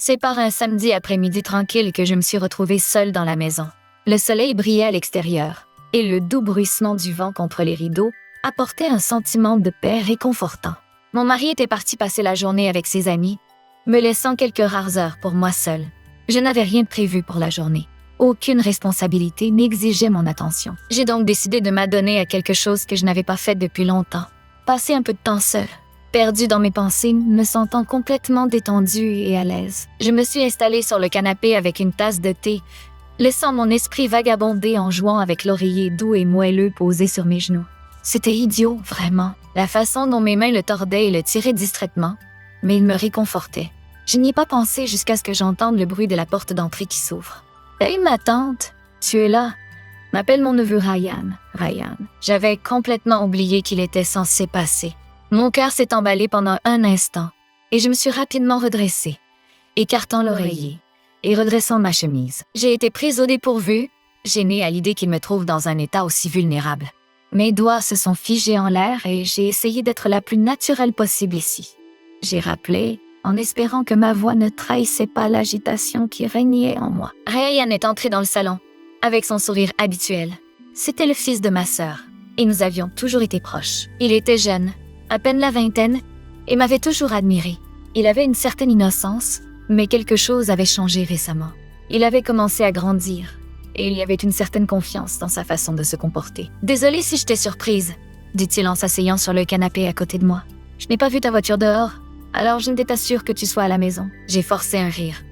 C'est par un samedi après-midi tranquille que je me suis retrouvée seule dans la maison. Le soleil brillait à l'extérieur et le doux bruissement du vent contre les rideaux apportait un sentiment de paix réconfortant. Mon mari était parti passer la journée avec ses amis, me laissant quelques rares heures pour moi seule. Je n'avais rien de prévu pour la journée. Aucune responsabilité n'exigeait mon attention. J'ai donc décidé de m'adonner à quelque chose que je n'avais pas fait depuis longtemps. Passer un peu de temps seule. Perdue dans mes pensées, me sentant complètement détendue et à l'aise. Je me suis installée sur le canapé avec une tasse de thé, laissant mon esprit vagabonder en jouant avec l'oreiller doux et moelleux posé sur mes genoux. C'était idiot, vraiment, la façon dont mes mains le tordaient et le tiraient distraitement, mais il me réconfortait. Je n'y ai pas pensé jusqu'à ce que j'entende le bruit de la porte d'entrée qui s'ouvre. « Hey, ma tante, tu es là ?» m'appelle mon neveu Ryan. J'avais complètement oublié qu'il était censé passer. Mon cœur s'est emballé pendant un instant et je me suis rapidement redressée, écartant l'oreiller et redressant ma chemise. J'ai été prise au dépourvu, gênée à l'idée qu'il me trouve dans un état aussi vulnérable. Mes doigts se sont figés en l'air et j'ai essayé d'être la plus naturelle possible ici. J'ai rappelé, en espérant que ma voix ne trahissait pas l'agitation qui régnait en moi. Ryan est entré dans le salon, avec son sourire habituel. C'était le fils de ma sœur, et nous avions toujours été proches. Il était jeune, à peine la vingtaine, et m'avait toujours admirée. Il avait une certaine innocence, mais quelque chose avait changé récemment. Il avait commencé à grandir, et il y avait une certaine confiance dans sa façon de se comporter. « Désolée si je t'ai surprise », dit-il en s'asseyant sur le canapé à côté de moi. « Je n'ai pas vu ta voiture dehors, alors je n'étais pas sûre que tu sois à la maison. » J'ai forcé un rire.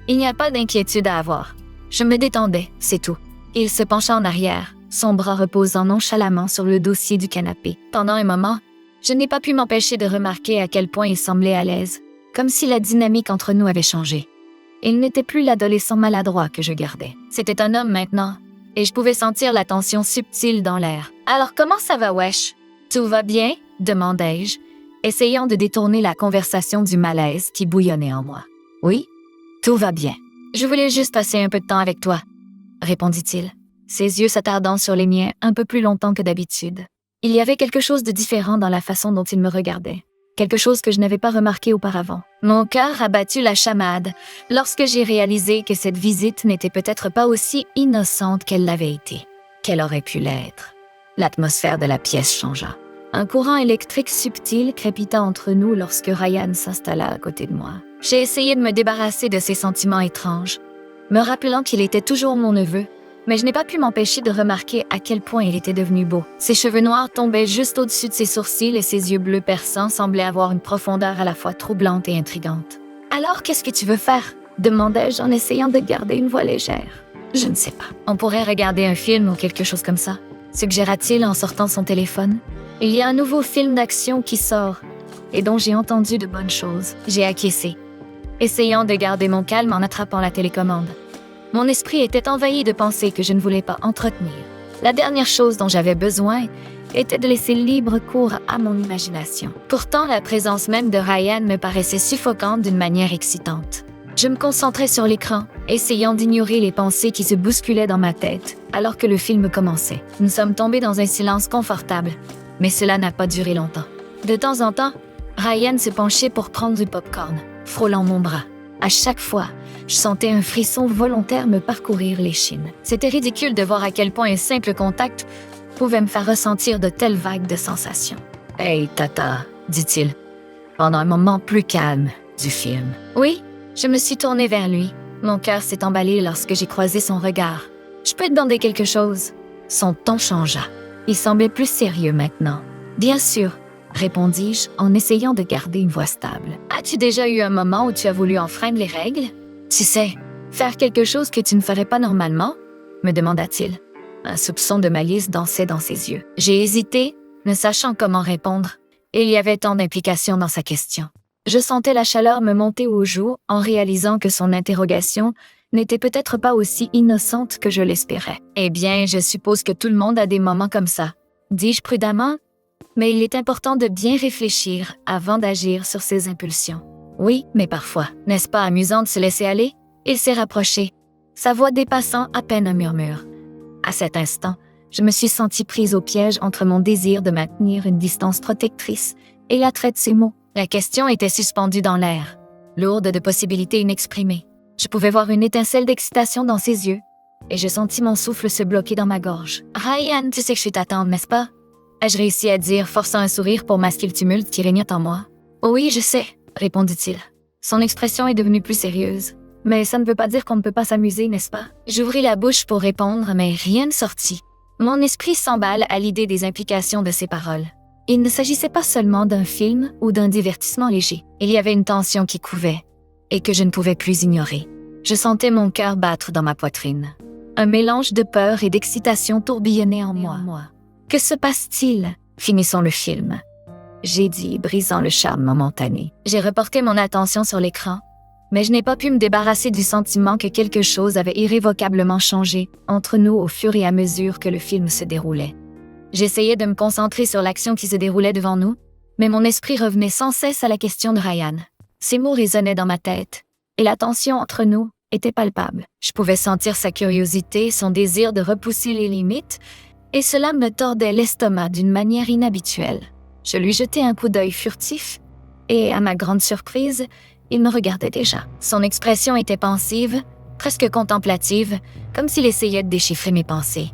Il n'y a pas d'inquiétude à avoir. Je me détendais, c'est tout. Il se pencha en arrière, son bras reposant nonchalamment sur le dossier du canapé. Pendant un moment, je n'ai pas pu m'empêcher de remarquer à quel point il semblait à l'aise, comme si la dynamique entre nous avait changé. Il n'était plus l'adolescent maladroit que je gardais. C'était un homme maintenant, et je pouvais sentir la tension subtile dans l'air. « Alors comment ça va, wesh? Tout va bien? » demandai-je, essayant de détourner la conversation du malaise qui bouillonnait en moi. « Oui, tout va bien. Je voulais juste passer un peu de temps avec toi, » répondit-il, ses yeux s'attardant sur les miens un peu plus longtemps que d'habitude. Il y avait quelque chose de différent dans la façon dont il me regardait, quelque chose que je n'avais pas remarqué auparavant. Mon cœur a battu la chamade lorsque j'ai réalisé que cette visite n'était peut-être pas aussi innocente qu'elle l'avait été, qu'elle aurait pu l'être. L'atmosphère de la pièce changea. Un courant électrique subtil crépita entre nous lorsque Ryan s'installa à côté de moi. J'ai essayé de me débarrasser de ces sentiments étranges, me rappelant qu'il était toujours mon neveu, mais je n'ai pas pu m'empêcher de remarquer à quel point il était devenu beau. Ses cheveux noirs tombaient juste au-dessus de ses sourcils et ses yeux bleus perçants semblaient avoir une profondeur à la fois troublante et intrigante. « Alors, qu'est-ce que tu veux faire ?» demandai-je en essayant de garder une voix légère. « Je ne sais pas. On pourrait regarder un film ou quelque chose comme ça. » suggéra-t-il en sortant son téléphone. « Il y a un nouveau film d'action qui sort et dont j'ai entendu de bonnes choses. » J'ai acquiescé, essayant de garder mon calme en attrapant la télécommande. Mon esprit était envahi de pensées que je ne voulais pas entretenir. La dernière chose dont j'avais besoin était de laisser libre cours à mon imagination. Pourtant, la présence même de Ryan me paraissait suffocante d'une manière excitante. Je me concentrais sur l'écran, essayant d'ignorer les pensées qui se bousculaient dans ma tête, alors que le film commençait. Nous sommes tombés dans un silence confortable, mais cela n'a pas duré longtemps. De temps en temps, Ryan se penchait pour prendre du popcorn, frôlant mon bras. À chaque fois, je sentais un frisson volontaire me parcourir l'échine. C'était ridicule de voir à quel point un simple contact pouvait me faire ressentir de telles vagues de sensations. « Hey, tata », dit-il, pendant un moment plus calme du film. Oui, je me suis tournée vers lui. Mon cœur s'est emballé lorsque j'ai croisé son regard. « Je peux te demander quelque chose ?» Son ton changea. Il semblait plus sérieux maintenant. « Bien sûr », répondis-je en essayant de garder une voix stable. « As-tu déjà eu un moment où tu as voulu enfreindre les règles? Tu sais, faire quelque chose que tu ne ferais pas normalement? » me demanda-t-il. Un soupçon de malice dansait dans ses yeux. J'ai hésité, ne sachant comment répondre. Il y avait tant d'implications dans sa question. Je sentais la chaleur me monter aux joues en réalisant que son interrogation n'était peut-être pas aussi innocente que je l'espérais. « Eh bien, je suppose que tout le monde a des moments comme ça, » dis-je prudemment. Mais il est important de bien réfléchir avant d'agir sur ses impulsions. Oui, mais parfois. N'est-ce pas amusant de se laisser aller? Il s'est rapproché, sa voix dépassant à peine un murmure. À cet instant, je me suis sentie prise au piège entre mon désir de maintenir une distance protectrice et l'attrait de ses mots. La question était suspendue dans l'air, lourde de possibilités inexprimées. Je pouvais voir une étincelle d'excitation dans ses yeux, et je sentis mon souffle se bloquer dans ma gorge. « Ryan, tu sais que je suis ta tante, n'est-ce pas? » ai-je réussi à dire, forçant un sourire pour masquer le tumulte qui régnait en moi. « Oh oui, je sais, » répondit-il. Son expression est devenue plus sérieuse. « Mais ça ne veut pas dire qu'on ne peut pas s'amuser, n'est-ce pas? » J'ouvris la bouche pour répondre, mais rien ne sortit. Mon esprit s'emballe à l'idée des implications de ces paroles. Il ne s'agissait pas seulement d'un film ou d'un divertissement léger. Il y avait une tension qui couvait et que je ne pouvais plus ignorer. Je sentais mon cœur battre dans ma poitrine. Un mélange de peur et d'excitation tourbillonnait en moi. Que se passe-t-il? Finissons le film. J'ai dit, brisant le charme momentané. J'ai reporté mon attention sur l'écran, mais je n'ai pas pu me débarrasser du sentiment que quelque chose avait irrévocablement changé entre nous au fur et à mesure que le film se déroulait. J'essayais de me concentrer sur l'action qui se déroulait devant nous, mais mon esprit revenait sans cesse à la question de Ryan. Ces mots résonnaient dans ma tête, et la tension entre nous était palpable. Je pouvais sentir sa curiosité, son désir de repousser les limites, et cela me tordait l'estomac d'une manière inhabituelle. Je lui jetai un coup d'œil furtif, et à ma grande surprise, il me regardait déjà. Son expression était pensive, presque contemplative, comme s'il essayait de déchiffrer mes pensées.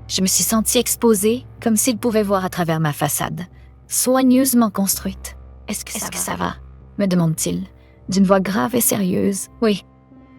Je me suis sentie exposée, comme s'il pouvait voir à travers ma façade, soigneusement construite. « Est-ce que ça va? » me demande-t-il, d'une voix grave et sérieuse. « Oui,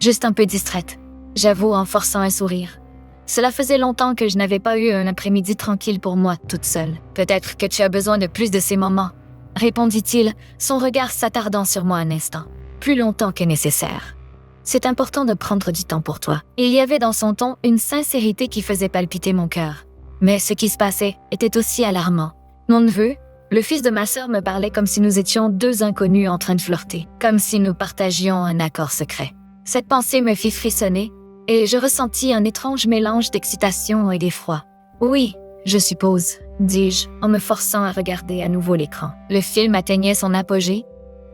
juste un peu distraite, » j'avoue en forçant un sourire. Cela faisait longtemps que je n'avais pas eu un après-midi tranquille pour moi, toute seule. « Peut-être que tu as besoin de plus de ces moments, » répondit-il, son regard s'attardant sur moi un instant. « Plus longtemps que nécessaire. C'est important de prendre du temps pour toi. » Il y avait dans son ton une sincérité qui faisait palpiter mon cœur. Mais ce qui se passait était aussi alarmant. Mon neveu, le fils de ma sœur, me parlait comme si nous étions deux inconnus en train de flirter, comme si nous partagions un accord secret. Cette pensée me fit frissonner, et je ressentis un étrange mélange d'excitation et d'effroi. « Oui, je suppose, » dis-je, en me forçant à regarder à nouveau l'écran. Le film atteignait son apogée,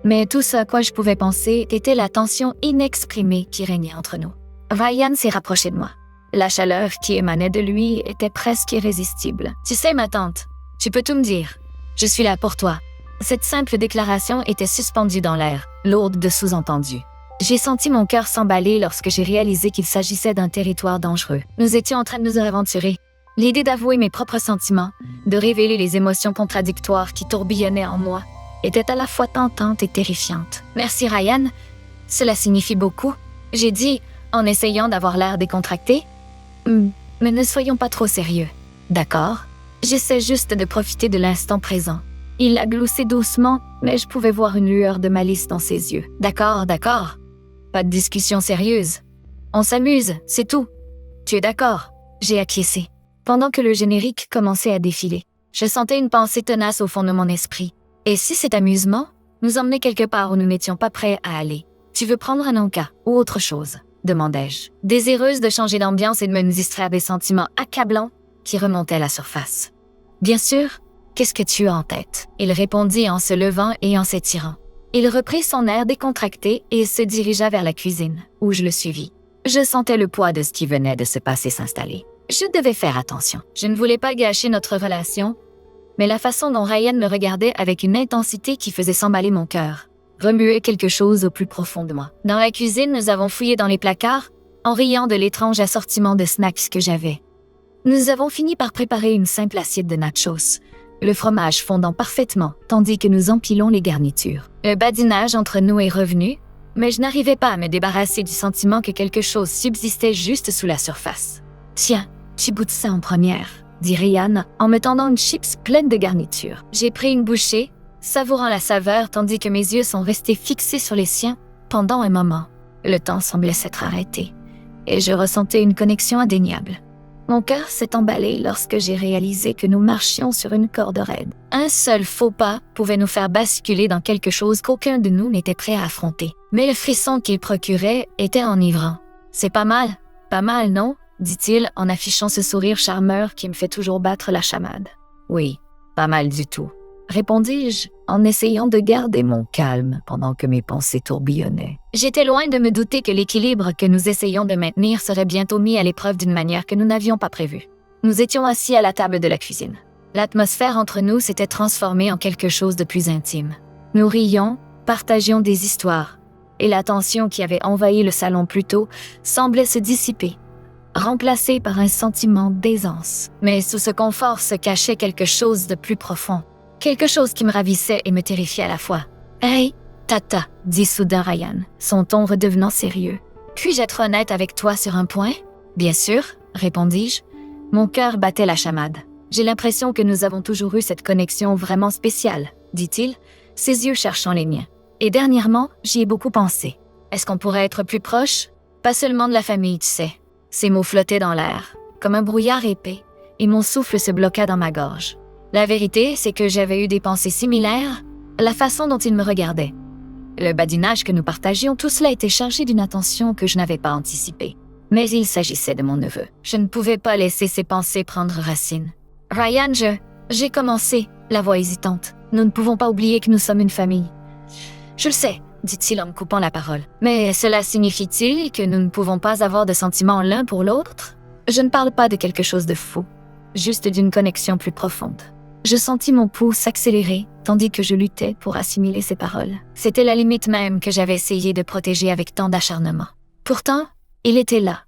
mais tout ce à quoi je pouvais penser était la tension inexprimée qui régnait entre nous. Ryan s'est rapproché de moi. La chaleur qui émanait de lui était presque irrésistible. « Tu sais, ma tante, tu peux tout me dire. Je suis là pour toi. » Cette simple déclaration était suspendue dans l'air, lourde de sous-entendus. J'ai senti mon cœur s'emballer lorsque j'ai réalisé qu'il s'agissait d'un territoire dangereux. Nous étions en train de nous aventurer. L'idée d'avouer mes propres sentiments, de révéler les émotions contradictoires qui tourbillonnaient en moi, était à la fois tentante et terrifiante. « Merci, Ryan. Cela signifie beaucoup. » j'ai dit, en essayant d'avoir l'air décontracté. « Mais ne soyons pas trop sérieux. »« D'accord. J'essaie juste de profiter de l'instant présent. » Il a gloussé doucement, mais je pouvais voir une lueur de malice dans ses yeux. « D'accord. Pas de discussion sérieuse. On s'amuse, c'est tout. Tu es d'accord? » J'ai acquiescé. Pendant que le générique commençait à défiler, je sentais une pensée tenace au fond de mon esprit. Et si cet amusement nous emmenait quelque part où nous n'étions pas prêts à aller? « Tu veux prendre un encas ou autre chose? » demandai-je, désireuse de changer d'ambiance et de me distraire des sentiments accablants qui remontaient à la surface. « Bien sûr. Qu'est-ce que tu as en tête? » Il répondit en se levant et en s'étirant. Il reprit son air décontracté et se dirigea vers la cuisine, où je le suivis. Je sentais le poids de ce qui venait de se passer s'installer. Je devais faire attention. Je ne voulais pas gâcher notre relation, mais la façon dont Ryan me regardait avec une intensité qui faisait s'emballer mon cœur remuait quelque chose au plus profond de moi. Dans la cuisine, nous avons fouillé dans les placards, en riant de l'étrange assortiment de snacks que j'avais. Nous avons fini par préparer une simple assiette de nachos, le fromage fondant parfaitement, tandis que nous empilons les garnitures. Le badinage entre nous est revenu, mais je n'arrivais pas à me débarrasser du sentiment que quelque chose subsistait juste sous la surface. « Tiens, tu goûtes ça en première », dit Ryan en me tendant une chips pleine de garnitures. J'ai pris une bouchée, savourant la saveur tandis que mes yeux sont restés fixés sur les siens pendant un moment. Le temps semblait s'être arrêté, et je ressentais une connexion indéniable. Mon cœur s'est emballé lorsque j'ai réalisé que nous marchions sur une corde raide. Un seul faux pas pouvait nous faire basculer dans quelque chose qu'aucun de nous n'était prêt à affronter. Mais le frisson qu'il procurait était enivrant. « C'est pas mal, non ?» dit-il en affichant ce sourire charmeur qui me fait toujours battre la chamade. « Oui, pas mal du tout. » répondis-je en essayant de garder mon calme pendant que mes pensées tourbillonnaient. J'étais loin de me douter que l'équilibre que nous essayions de maintenir serait bientôt mis à l'épreuve d'une manière que nous n'avions pas prévue. Nous étions assis à la table de la cuisine. L'atmosphère entre nous s'était transformée en quelque chose de plus intime. Nous rions, partagions des histoires, et la tension qui avait envahi le salon plus tôt semblait se dissiper, remplacée par un sentiment d'aisance. Mais sous ce confort se cachait quelque chose de plus profond, quelque chose qui me ravissait et me terrifiait à la fois. « Hey, Tata », dit soudain Ryan, son ton redevenant sérieux. « Puis-je être honnête avec toi sur un point? »« Bien sûr », répondis-je. Mon cœur battait la chamade. « J'ai l'impression que nous avons toujours eu cette connexion vraiment spéciale, » dit-il, ses yeux cherchant les miens. Et dernièrement, j'y ai beaucoup pensé. Est-ce qu'on pourrait être plus proche? Pas seulement de la famille, tu sais. Ces mots flottaient dans l'air, comme un brouillard épais, et mon souffle se bloqua dans ma gorge. La vérité, c'est que j'avais eu des pensées similaires à la façon dont il me regardait. Le badinage que nous partagions, tout cela était chargé d'une attention que je n'avais pas anticipée. Mais il s'agissait de mon neveu. Je ne pouvais pas laisser ces pensées prendre racine. « Ryan, j'ai commencé, la voix hésitante. Nous ne pouvons pas oublier que nous sommes une famille. »« Je le sais, » dit-il en me coupant la parole. « Mais cela signifie-t-il que nous ne pouvons pas avoir de sentiments l'un pour l'autre? Je ne parle pas de quelque chose de fou, juste d'une connexion plus profonde. » Je sentis mon pouls s'accélérer, tandis que je luttais pour assimiler ces paroles. C'était la limite même que j'avais essayé de protéger avec tant d'acharnement. Pourtant, il était là,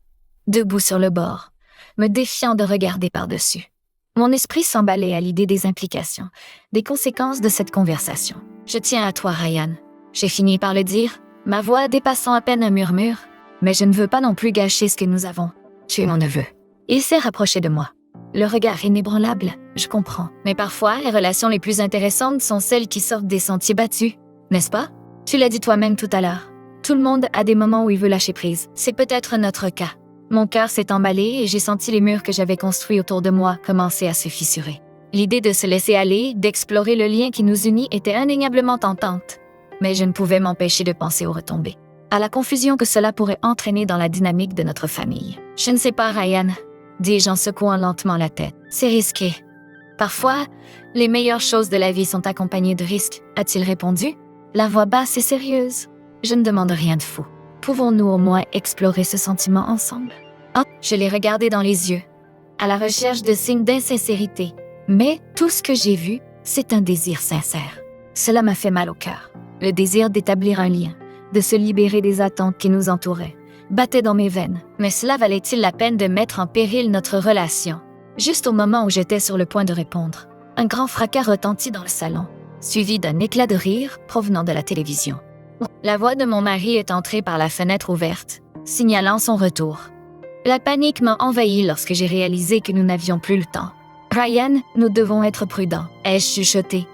debout sur le bord, me défiant de regarder par-dessus. Mon esprit s'emballait à l'idée des implications, des conséquences de cette conversation. « Je tiens à toi, Ryan. » J'ai fini par le dire, ma voix dépassant à peine un murmure. « Mais je ne veux pas non plus gâcher ce que nous avons. Tu es mon neveu. » Il s'est rapproché de moi. Le regard inébranlable, je comprends. Mais parfois, les relations les plus intéressantes sont celles qui sortent des sentiers battus, n'est-ce pas? Tu l'as dit toi-même tout à l'heure. Tout le monde a des moments où il veut lâcher prise. C'est peut-être notre cas. Mon cœur s'est emballé et j'ai senti les murs que j'avais construits autour de moi commencer à se fissurer. L'idée de se laisser aller, d'explorer le lien qui nous unit était indéniablement tentante. Mais je ne pouvais m'empêcher de penser aux retombées, à la confusion que cela pourrait entraîner dans la dynamique de notre famille. « Je ne sais pas, Ryan », dis-je en secouant lentement la tête. « C'est risqué. » « Parfois, les meilleures choses de la vie sont accompagnées de risques, » a-t-il répondu, la voix basse et sérieuse. « Je ne demande rien de fou. Pouvons-nous au moins explorer ce sentiment ensemble? » Oh, je l'ai regardé dans les yeux, à la recherche de signes d'insincérité. Mais tout ce que j'ai vu, c'est un désir sincère. Cela m'a fait mal au cœur. Le désir d'établir un lien, de se libérer des attentes qui nous entouraient, battait dans mes veines. Mais cela valait-il la peine de mettre en péril notre relation? Juste au moment où j'étais sur le point de répondre, un grand fracas retentit dans le salon, suivi d'un éclat de rire provenant de la télévision. La voix de mon mari est entrée par la fenêtre ouverte, signalant son retour. La panique m'a envahi lorsque j'ai réalisé que nous n'avions plus le temps. « Ryan, nous devons être prudents », ai-je chuchoté.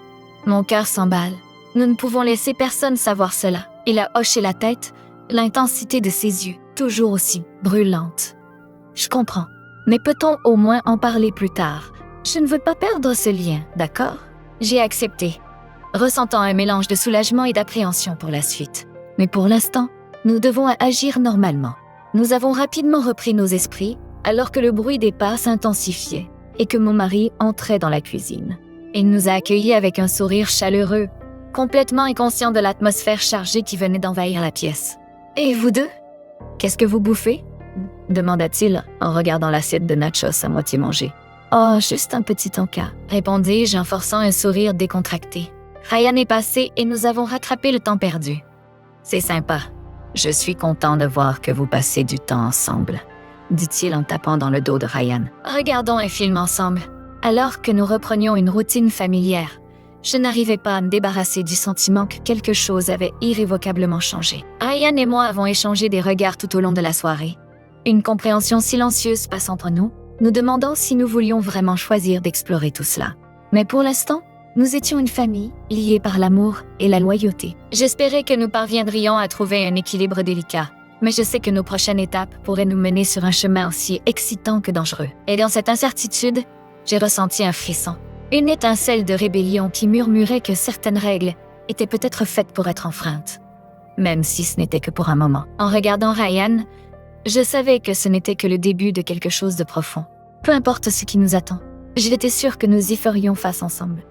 Mon cœur s'emballe. Nous ne pouvons laisser personne savoir cela. Il a hoché la tête, l'intensité de ses yeux, toujours aussi brûlante. Je comprends. Mais peut-on au moins en parler plus tard? Je ne veux pas perdre ce lien, d'accord? J'ai accepté, ressentant un mélange de soulagement et d'appréhension pour la suite. Mais pour l'instant, nous devons agir normalement. Nous avons rapidement repris nos esprits, alors que le bruit des pas s'intensifiait et que mon mari entrait dans la cuisine. Il nous a accueillis avec un sourire chaleureux, complètement inconscient de l'atmosphère chargée qui venait d'envahir la pièce. « Et vous deux? Qu'est-ce que vous bouffez? » demanda-t-il en regardant l'assiette de nachos à moitié mangée. « Oh, juste un petit encas », répondis-je en forçant un sourire décontracté. Ryan est passé et nous avons rattrapé le temps perdu. « C'est sympa. Je suis content de voir que vous passez du temps ensemble, » dit-il en tapant dans le dos de Ryan. « Regardons un film ensemble. » Alors que nous reprenions une routine familière, je n'arrivais pas à me débarrasser du sentiment que quelque chose avait irrévocablement changé. Ryan et moi avons échangé des regards tout au long de la soirée. Une compréhension silencieuse passe entre nous, nous demandant si nous voulions vraiment choisir d'explorer tout cela. Mais pour l'instant, nous étions une famille, liée par l'amour et la loyauté. J'espérais que nous parviendrions à trouver un équilibre délicat, mais je sais que nos prochaines étapes pourraient nous mener sur un chemin aussi excitant que dangereux. Et dans cette incertitude, j'ai ressenti un frisson, une étincelle de rébellion qui murmurait que certaines règles étaient peut-être faites pour être enfreintes, même si ce n'était que pour un moment. En regardant Ryan, je savais que ce n'était que le début de quelque chose de profond. Peu importe ce qui nous attend, j'étais sûre que nous y ferions face ensemble.